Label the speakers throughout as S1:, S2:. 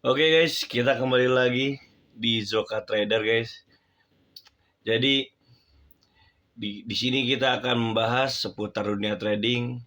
S1: Oke guys, kita kembali lagi di Zoka Trader guys. Jadi di sini kita akan membahas seputar dunia trading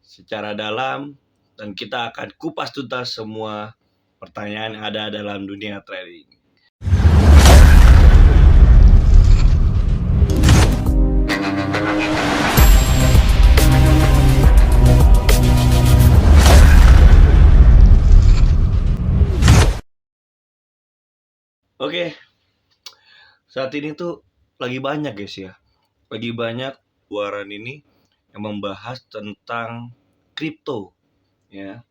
S1: secara dalam dan kita akan kupas tuntas semua pertanyaan yang ada dalam dunia trading. Oke, saat ini tuh lagi banyak guys ya. Lagi banyak luaran ini yang membahas tentang kripto ya.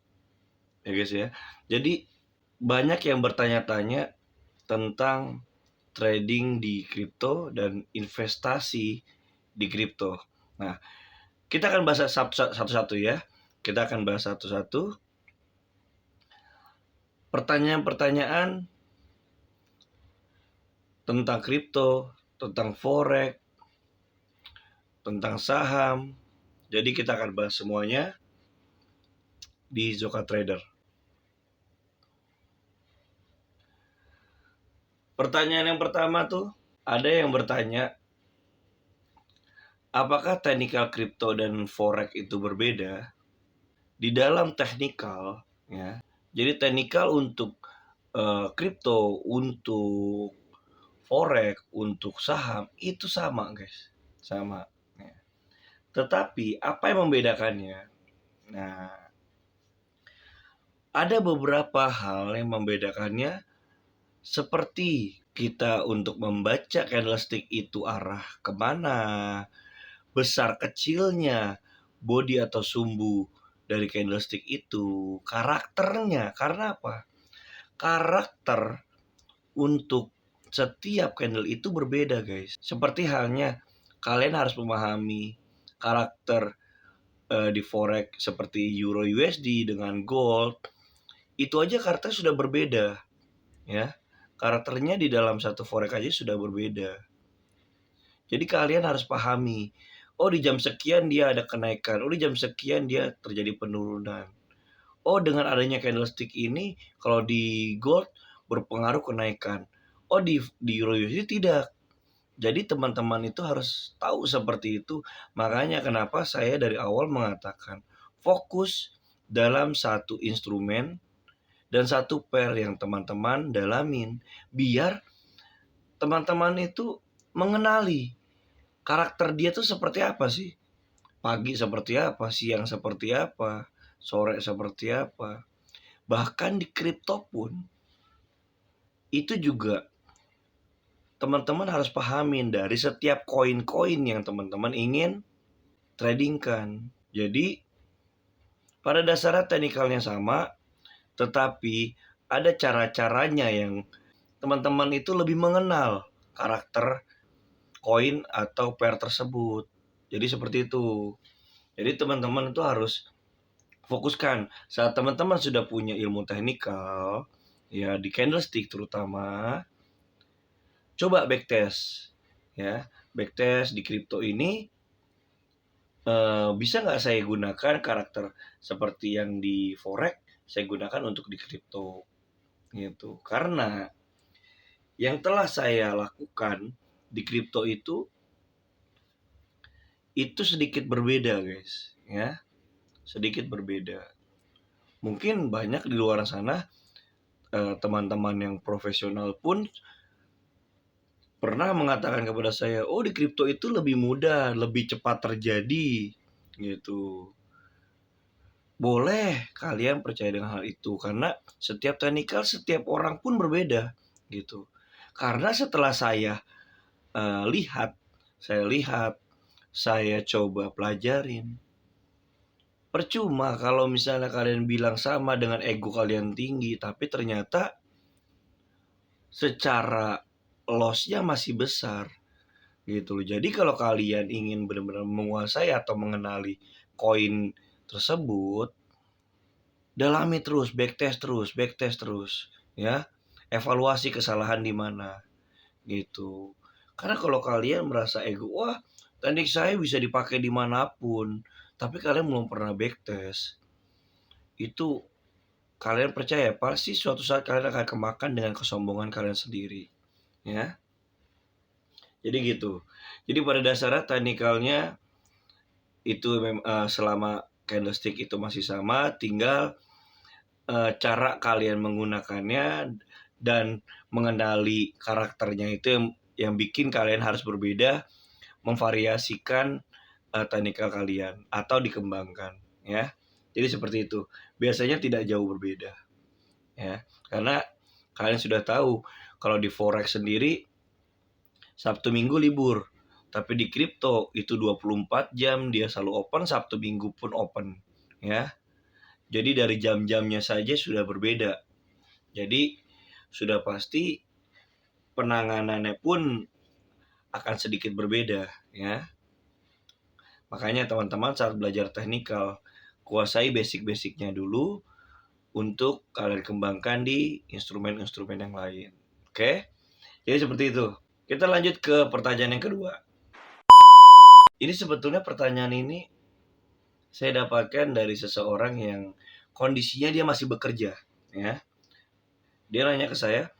S1: Ya guys ya. Jadi banyak yang bertanya-tanya tentang trading di kripto dan investasi di kripto. Nah, kita akan bahas satu-satu ya. Kita akan bahas satu-satu. Pertanyaan-pertanyaan tentang kripto, tentang forex, tentang saham. Jadi kita akan bahas semuanya di Zoka Trader. Pertanyaan yang pertama tuh, ada yang bertanya, apakah teknikal kripto dan forex itu berbeda? Di dalam teknikal, ya. Jadi teknikal untuk kripto, untuk forex, untuk saham itu sama guys, sama. Ya. Tetapi apa yang membedakannya? Nah, ada beberapa hal yang membedakannya, seperti kita untuk membaca candlestick itu arah kemana, besar kecilnya, body atau sumbu dari candlestick itu, karakternya. Karena apa? Karakter untuk setiap candle itu berbeda guys. Seperti halnya kalian harus memahami karakter di forex seperti euro USD dengan gold. Itu aja karakternya sudah berbeda ya. Karakternya di dalam satu forex aja sudah berbeda. Jadi kalian harus pahami, oh di jam sekian dia ada kenaikan, oh di jam sekian dia terjadi penurunan. Oh dengan adanya candlestick ini kalau di gold berpengaruh kenaikan. Oh di euro USD tidak. Jadi teman-teman itu harus tahu seperti itu. Makanya kenapa saya dari awal mengatakan fokus dalam satu instrumen dan satu pair yang teman-teman dalamin, biar teman-teman itu mengenali karakter dia tuh seperti apa sih. Pagi seperti apa, siang seperti apa, sore seperti apa. Bahkan di kripto pun itu juga teman-teman harus pahamin dari setiap koin-koin yang teman-teman ingin tradingkan. Jadi pada dasarnya teknikalnya sama, tetapi ada cara-caranya yang teman-teman itu lebih mengenal karakter koin atau pair tersebut. Jadi seperti itu. Jadi teman-teman itu harus fokuskan. Saat teman-teman sudah punya ilmu teknikal, ya di candlestick terutama, coba backtest. Ya, backtest di kripto ini bisa nggak saya gunakan karakter seperti yang di forex, saya gunakan untuk di kripto gitu. Karena yang telah saya lakukan di kripto itu sedikit berbeda guys, ya sedikit berbeda. Mungkin banyak di luar sana teman-teman yang profesional pun pernah mengatakan kepada saya, oh di kripto itu lebih mudah, lebih cepat terjadi gitu. Boleh kalian percaya dengan hal itu, karena setiap teknikal setiap orang pun berbeda gitu. Karena setelah saya lihat, saya coba pelajarin. Percuma kalau misalnya kalian bilang sama dengan ego kalian tinggi, tapi ternyata secara loss-nya masih besar gitu loh. Jadi kalau kalian ingin benar-benar menguasai atau mengenali koin tersebut, dalami terus, backtest terus ya. Evaluasi kesalahan di mana gitu. Karena kalau kalian merasa ego, wah teknik saya bisa dipakai dimanapun, tapi kalian belum pernah backtest, itu kalian percaya pasti suatu saat kalian akan kemakan dengan kesombongan kalian sendiri, ya. Jadi gitu. Jadi pada dasarnya teknikalnya itu selama candlestick itu masih sama, tinggal cara kalian menggunakannya dan mengenali karakternya itu yang bikin kalian harus berbeda, memvariasikan teknikal kalian atau dikembangkan, ya. Jadi seperti itu. Biasanya tidak jauh berbeda, ya. Karena kalian sudah tahu kalau di forex sendiri Sabtu Minggu libur. Tapi di kripto itu 24 jam dia selalu open, Sabtu Minggu pun open, ya. Jadi dari jam-jamnya saja sudah berbeda. Jadi sudah pasti penanganannya pun akan sedikit berbeda, ya. Makanya teman-teman saat belajar teknikal, kuasai basic-basicnya dulu untuk kalian kembangkan di instrumen-instrumen yang lain. Oke? Jadi seperti itu. Kita lanjut ke pertanyaan yang kedua. Ini sebetulnya pertanyaan ini saya dapatkan dari seseorang yang kondisinya dia masih bekerja, ya. Dia nanya ke saya,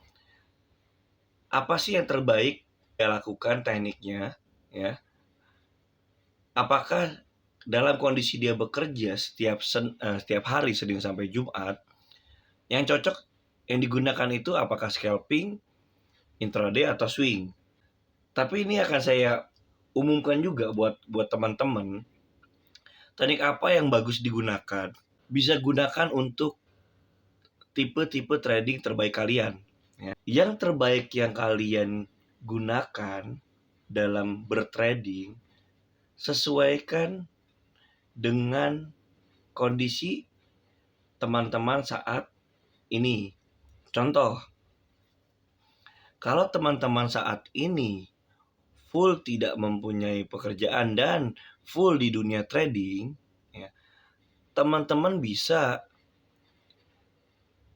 S1: apa sih yang terbaik saya lakukan tekniknya, ya? Apakah dalam kondisi dia bekerja setiap hari Senin sampai Jumat, yang cocok yang digunakan itu apakah scalping, intraday atau swing? Tapi ini akan saya umumkan juga buat teman-teman. Teknik apa yang bagus digunakan? Bisa gunakan untuk tipe-tipe trading terbaik kalian, ya. Yang terbaik yang kalian gunakan dalam bertrading sesuaikan dengan kondisi teman-teman saat ini. Contoh, kalau teman-teman saat ini full tidak mempunyai pekerjaan dan full di dunia trading, ya, teman-teman bisa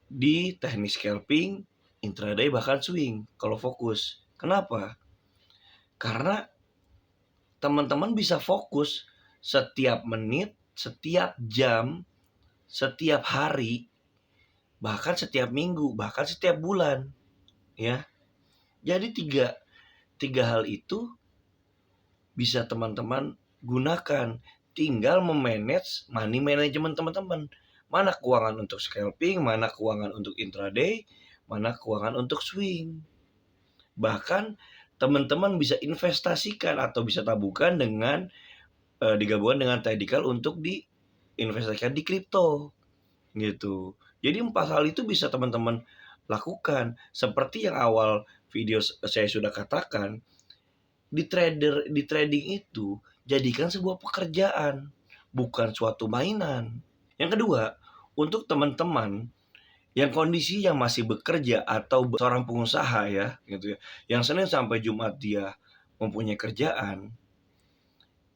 S1: di teknik scalping, intraday, bahkan swing kalau fokus. Kenapa? Karena teman-teman bisa fokus setiap menit, setiap jam, setiap hari, bahkan setiap minggu, bahkan setiap bulan, ya. Jadi tiga hal itu bisa teman-teman gunakan. Tinggal memanage money management teman-teman. Mana keuangan untuk scalping, mana keuangan untuk intraday, mana keuangan untuk swing. Bahkan teman-teman bisa investasikan atau bisa tabungkan dengan digabungkan dengan tactical untuk diinvestasikan di kripto, gitu. Jadi 4 hal itu bisa teman-teman lakukan. Seperti yang awal video saya sudah katakan, di trading itu jadikan sebuah pekerjaan, bukan suatu mainan. Yang kedua, untuk teman-teman yang kondisi yang masih bekerja atau seorang pengusaha, ya, gitu ya, yang Senin sampai Jumat dia mempunyai kerjaan,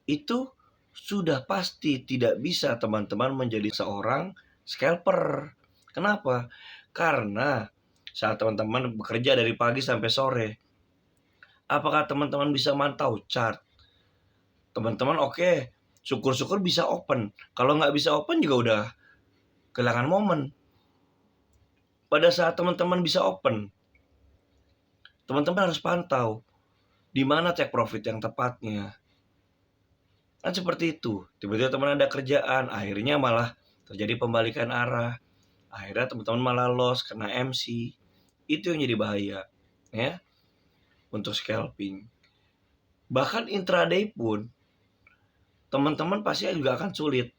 S1: itu sudah pasti tidak bisa teman-teman menjadi seorang scalper. Kenapa? Karena saat teman-teman bekerja dari pagi sampai sore, apakah teman-teman bisa mantau chart? Teman-teman oke, syukur-syukur bisa open. Kalau nggak bisa open juga udah kehilangan momen. Pada saat teman-teman bisa open, teman-teman harus pantau di mana take profit yang tepatnya. Kan seperti itu. Tiba-tiba teman ada kerjaan, akhirnya malah terjadi pembalikan arah. Akhirnya teman-teman malah loss, kena MC. Itu yang jadi bahaya, ya, untuk scalping. Bahkan intraday pun teman-teman pasti juga akan sulit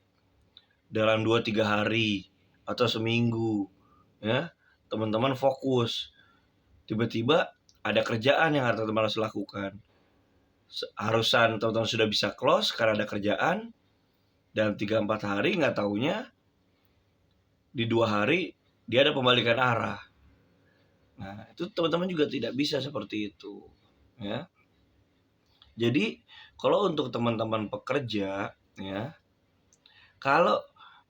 S1: dalam 2-3 hari atau seminggu, ya. Teman-teman fokus, tiba-tiba ada kerjaan yang teman-teman harus lakukan. Harusan teman-teman sudah bisa close karena ada kerjaan, dan 3-4 hari nggak taunya di 2 hari dia ada pembalikan arah. Nah, itu teman-teman juga tidak bisa seperti itu, ya. Jadi kalau untuk teman-teman pekerja, ya, kalau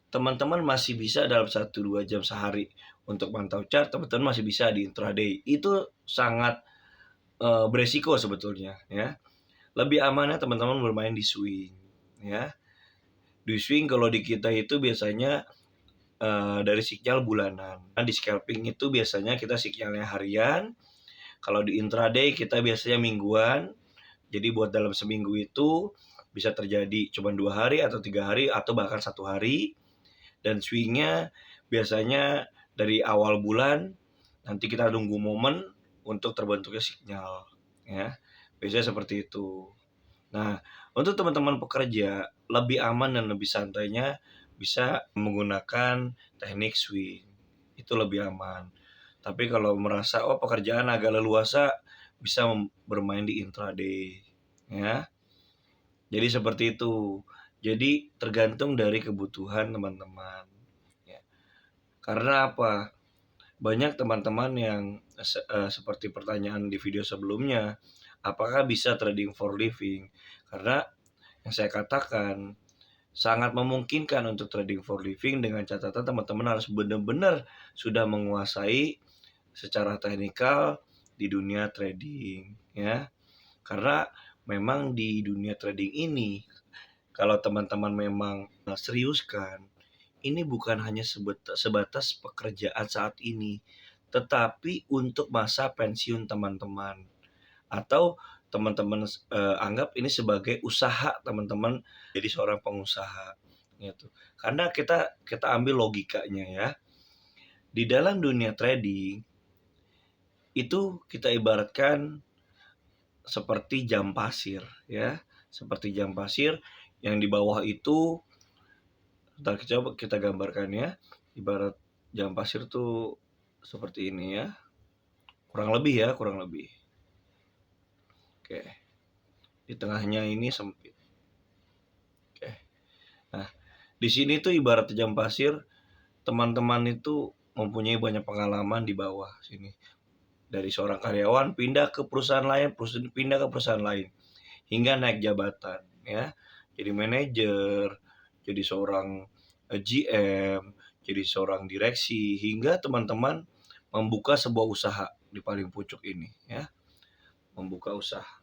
S1: teman-teman masih bisa dalam 1-2 jam sehari untuk mantau chart, teman-teman masih bisa di intraday. Itu sangat beresiko sebetulnya, ya. Lebih amannya teman-teman bermain di swing, ya. Di swing kalau di kita itu biasanya dari sinyal bulanan. Nah, di scalping itu biasanya kita sinyalnya harian, kalau di intraday kita biasanya mingguan. Jadi buat dalam seminggu itu bisa terjadi cuma 2 hari atau 3 hari atau bahkan 1 hari. Dan swingnya biasanya dari awal bulan, nanti kita tunggu momen untuk terbentuknya sinyal, ya. Biasanya seperti itu. Nah, untuk teman-teman pekerja, lebih aman dan lebih santainya bisa menggunakan teknik swing. Itu lebih aman. Tapi kalau merasa pekerjaan agak leluasa, bisa bermain di intraday, ya. Jadi seperti itu. Jadi tergantung dari kebutuhan teman-teman, ya. Karena apa? Banyak teman-teman yang seperti pertanyaan di video sebelumnya, apakah bisa trading for living? Karena yang saya katakan, sangat memungkinkan untuk trading for living dengan catatan teman-teman harus benar-benar sudah menguasai secara teknikal di dunia trading, ya. Karena memang di dunia trading ini, kalau teman-teman memang seriuskan, ini bukan hanya sebatas pekerjaan saat ini, tetapi untuk masa pensiun teman-teman. Atau teman-teman anggap ini sebagai usaha teman-teman jadi seorang pengusaha, gitu. Karena kita ambil logikanya, ya. Di dalam dunia trading itu kita ibaratkan seperti jam pasir, ya. Seperti jam pasir yang di bawah itu, coba kita gambarkan, ya. Ibarat jam pasir tuh seperti ini, ya. Kurang lebih. Oke. Di tengahnya ini sempit. Oke. Nah, di sini tuh ibarat jam pasir, teman-teman itu mempunyai banyak pengalaman di bawah sini. Dari seorang karyawan pindah ke perusahaan lain, pindah ke perusahaan lain, hingga naik jabatan, ya. Jadi manajer, jadi seorang GM, jadi seorang direksi, hingga teman-teman membuka sebuah usaha di paling pucuk ini, ya. Membuka usaha.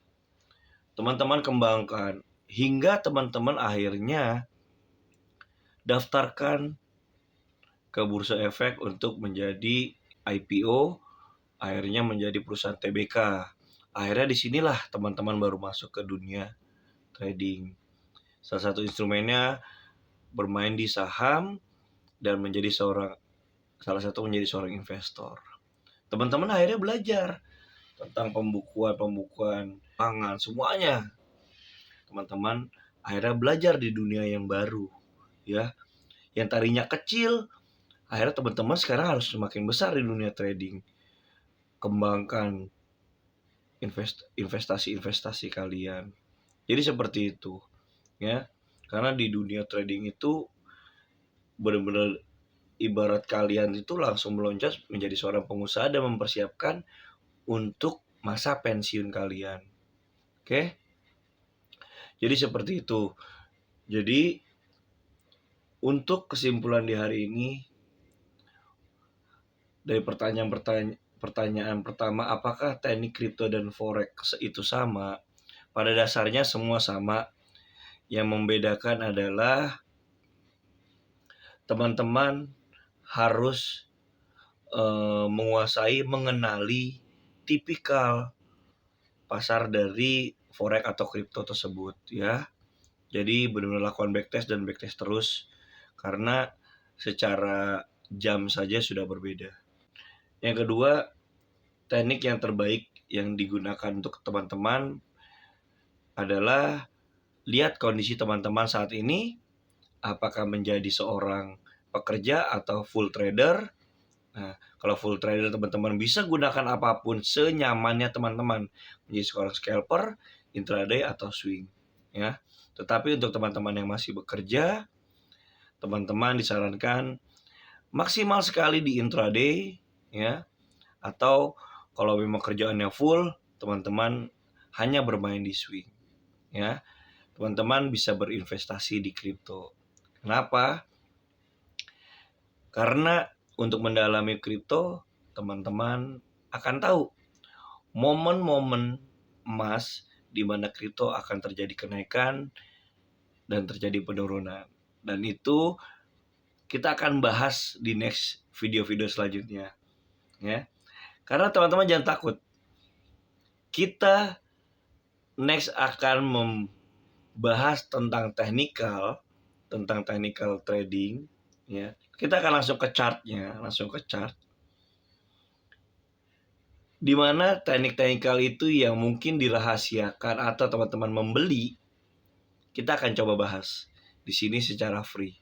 S1: Teman-teman kembangkan hingga teman-teman akhirnya daftarkan ke Bursa Efek untuk menjadi IPO, akhirnya menjadi perusahaan TBK. Akhirnya disinilah teman-teman baru masuk ke dunia trading. Salah satu instrumennya bermain di saham dan salah satu menjadi seorang investor. Teman-teman akhirnya belajar tentang pembukuan pangan, semuanya. Teman-teman akhirnya belajar di dunia yang baru, ya. Yang tadinya kecil, akhirnya teman-teman sekarang harus semakin besar di dunia trading. Kembangkan investasi kalian. Jadi seperti itu, ya. Karena di dunia trading itu benar-benar ibarat kalian itu langsung melonjak menjadi seorang pengusaha dan mempersiapkan untuk masa pensiun kalian. Oke? Jadi seperti itu. Jadi untuk kesimpulan di hari ini, dari pertanyaan pertama, apakah teknik kripto dan forex itu sama? Pada dasarnya semua sama. Yang membedakan adalah teman-teman harus mengenali tipikal pasar dari forex atau kripto tersebut, ya. Jadi benar-benar lakukan backtest dan backtest terus, karena secara jam saja sudah berbeda. Yang kedua, teknik yang terbaik yang digunakan untuk teman-teman adalah lihat kondisi teman-teman saat ini, apakah menjadi seorang pekerja atau full trader. Nah, kalau full trader teman-teman bisa gunakan apapun senyamannya teman-teman, menjadi seorang scalper, intraday atau swing, ya. Tetapi untuk teman-teman yang masih bekerja, teman-teman disarankan maksimal sekali di intraday, ya. Atau kalau memang kerjaannya full, teman-teman hanya bermain di swing, ya. Teman-teman bisa berinvestasi di kripto. Kenapa? Karena untuk mendalami kripto, teman-teman akan tahu momen-momen emas di mana kripto akan terjadi kenaikan dan terjadi penurunan. Dan itu kita akan bahas di next video-video selanjutnya, ya. Karena teman-teman jangan takut. Kita next akan membahas tentang technical trading, ya. Kita akan langsung ke chartnya, di mana teknik technical itu yang mungkin dirahasiakan atau teman-teman membeli, kita akan coba bahas di sini secara free,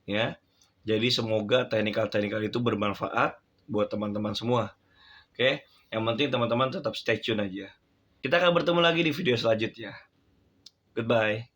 S1: ya. Jadi semoga technical itu bermanfaat buat teman-teman semua. Oke, yang penting teman-teman tetap stay tune aja. Kita akan bertemu lagi di video selanjutnya. Goodbye.